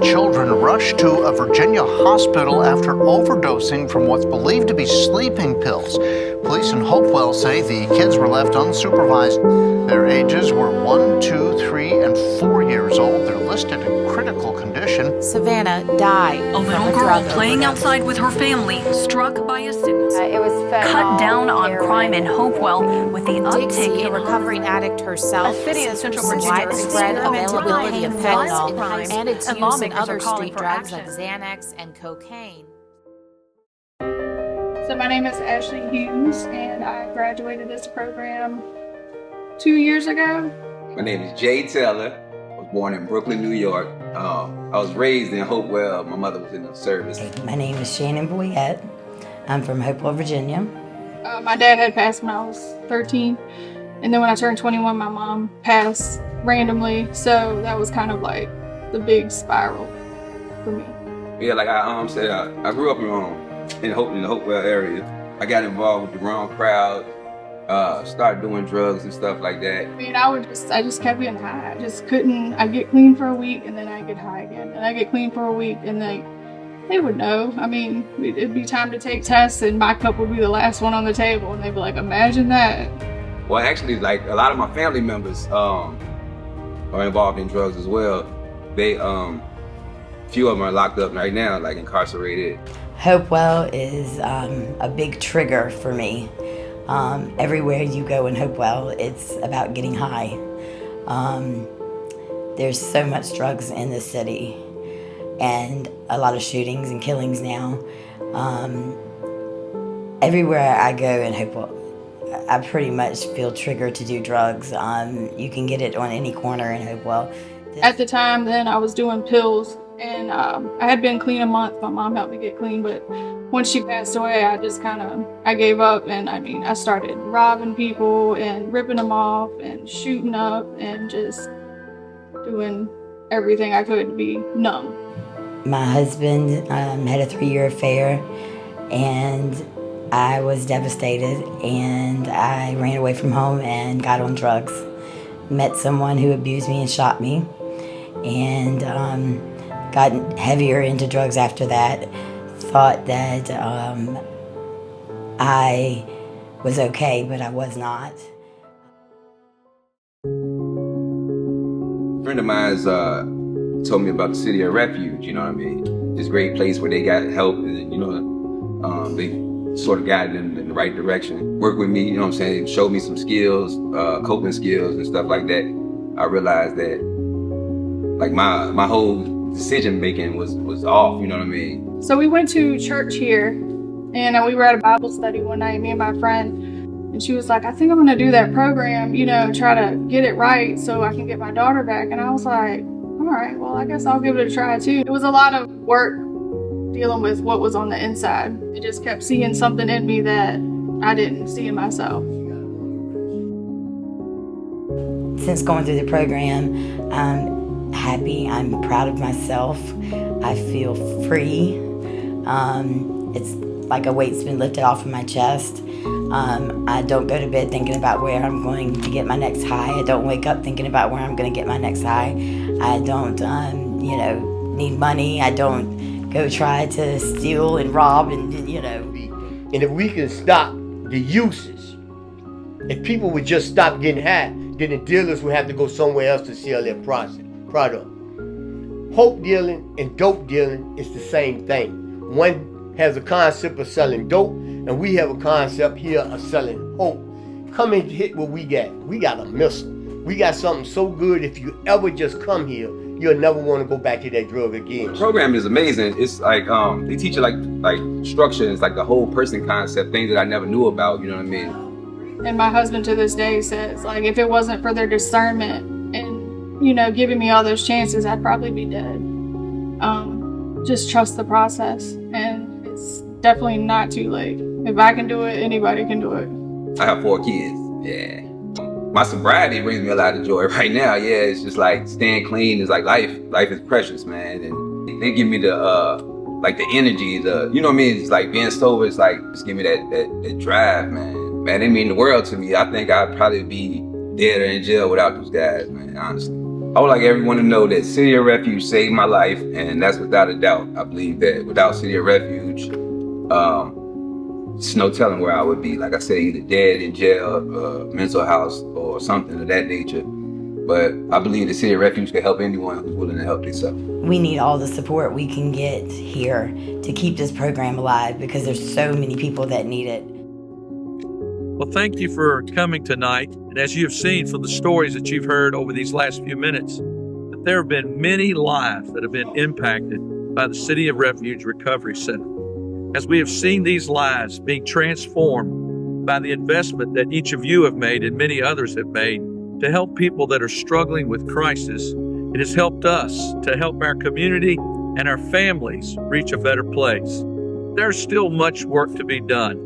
children rushed to a Virginia hospital after overdosing from what's believed to be sleeping pills. Police in Hopewell say the kids were left unsupervised. Their ages were 1, 2, 3, and 4 years old. They're listed in critical condition. Savannah died. A little girl playing outside with her family, struck by a sickle. It was Cut down on crime in Hopewell with the uptick Dixie, in a recovering addict herself, A city in says Central there's Virginia widespread experimenting availability of with violent fentanyl crime, and its and use in lawmakers other are calling street for drugs like action. Xanax and cocaine. So my name is Ashley Hughes, and I graduated this program 2 years ago. My name is Jay Taylor. I was born in Brooklyn, New York. I was raised in Hopewell. My mother was in the service. My name is Shannon Boyette. I'm from Hopewell, Virginia. My dad had passed when I was 13, and then when I turned 21, my mom passed randomly. So that was kind of like the big spiral for me. Yeah, like I said, I grew up in the Hopewell area. I got involved with the wrong crowd. Started doing drugs and stuff like that. I mean, I just kept getting high. I just couldn't. I'd get clean for a week, and then I'd get high again, and I'd get clean for a week, and they would know. I mean, it'd be time to take tests, and my cup would be the last one on the table, and they'd be like, imagine that. Well, actually, like a lot of my family members are involved in drugs as well. They, few of them are locked up right now, like incarcerated. Hopewell is a big trigger for me. Everywhere you go in Hopewell, it's about getting high. There's so much drugs in the city and a lot of shootings and killings now. Everywhere I go in Hopewell, I pretty much feel triggered to do drugs. You can get it on any corner in Hopewell. At the time then, I was doing pills, and I had been clean a month. My mom helped me get clean, but once she passed away, I gave up, and I started robbing people and ripping them off and shooting up and just doing everything I could to be numb. My husband had a 3-year affair, and I was devastated, and I ran away from home and got on drugs. Met someone who abused me and shot me, and got heavier into drugs after that. Thought that I was okay, but I was not. A friend of mine's told me about the city of Refuge, you know what I mean? This great place where they got help, and they sort of guided them in the right direction. Worked with me, you know what I'm saying? Showed me some skills, coping skills and stuff like that. I realized that like my whole decision making was off, you know what I mean? So we went to church here, and we were at a Bible study one night, me and my friend, and she was like, I think I'm gonna do that program, try to get it right so I can get my daughter back. And I was like, all right, well, I guess I'll give it a try too. It was a lot of work dealing with what was on the inside. It just kept seeing something in me that I didn't see in myself. Since going through the program, I'm happy, I'm proud of myself. I feel free. It's like a weight's been lifted off of my chest. I don't go to bed thinking about where I'm going to get my next high. I don't wake up thinking about where I'm going to get my next high. I don't, need money. I don't go try to steal and rob and. And if we can stop the uses, if people would just stop getting high, then the dealers would have to go somewhere else to sell their product. Hope dealing and dope dealing is the same thing. One has a concept of selling dope, and we have a concept here of selling hope. Come and hit what we got. We got a missile. We got something so good, if you ever just come here, you'll never want to go back to that drug again. The program is amazing. It's like they teach you like structure. It's like the whole person concept, things that I never knew about, you know what I mean? And my husband to this day says, like, if it wasn't for their discernment and, giving me all those chances, I'd probably be dead. Just trust the process, and it's definitely not too late. If I can do it, anybody can do it. I have 4 kids, yeah. My sobriety brings me a lot of joy right now, yeah. It's just like staying clean is like life. Life is precious, man. And they give me the energy, you know what I mean? It's like being sober, it's like, just give me that drive, man. Man, they mean the world to me. I think I'd probably be dead or in jail without those guys, man, honestly. I would like everyone to know that City of Refuge saved my life, and that's without a doubt. I believe that without City of Refuge, there's no telling where I would be. Like I said, either dead in jail, mental house, or something of that nature. But I believe the City of Refuge can help anyone who's willing to help themselves. We need all the support we can get here to keep this program alive because there's so many people that need it. Well, thank you for coming tonight. And as you've seen from the stories that you've heard over these last few minutes, that there have been many lives that have been impacted by the City of Refuge Recovery Center. As we have seen these lives being transformed by the investment that each of you have made and many others have made to help people that are struggling with crisis, it has helped us to help our community and our families reach a better place. There's still much work to be done.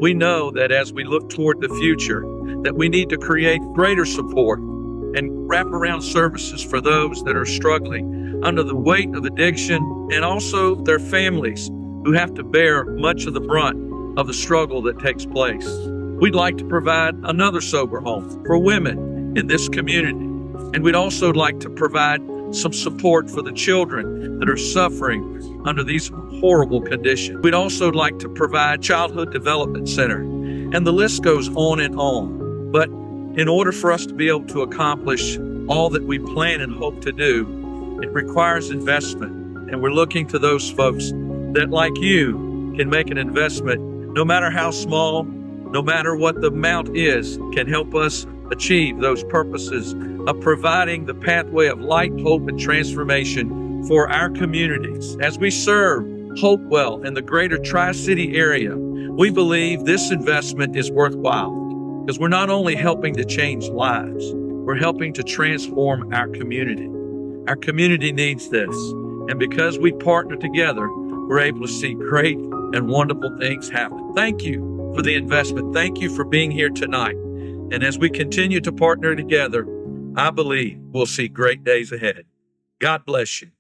We know that as we look toward the future, that we need to create greater support and wraparound services for those that are struggling under the weight of addiction and also their families who have to bear much of the brunt of the struggle that takes place. We'd like to provide another sober home for women in this community. And we'd also like to provide some support for the children that are suffering under these horrible conditions. We'd also like to provide Childhood Development Center. And the list goes on and on. But in order for us to be able to accomplish all that we plan and hope to do, it requires investment. And we're looking to those folks that, like you, can make an investment, no matter how small, no matter what the amount is, can help us achieve those purposes of providing the pathway of light, hope, and transformation for our communities. As we serve Hopewell and the greater Tri-City area, we believe this investment is worthwhile because we're not only helping to change lives, we're helping to transform our community. Our community needs this. And because we partner together, we're able to see great and wonderful things happen. Thank you for the investment. Thank you for being here tonight. And as we continue to partner together, I believe we'll see great days ahead. God bless you.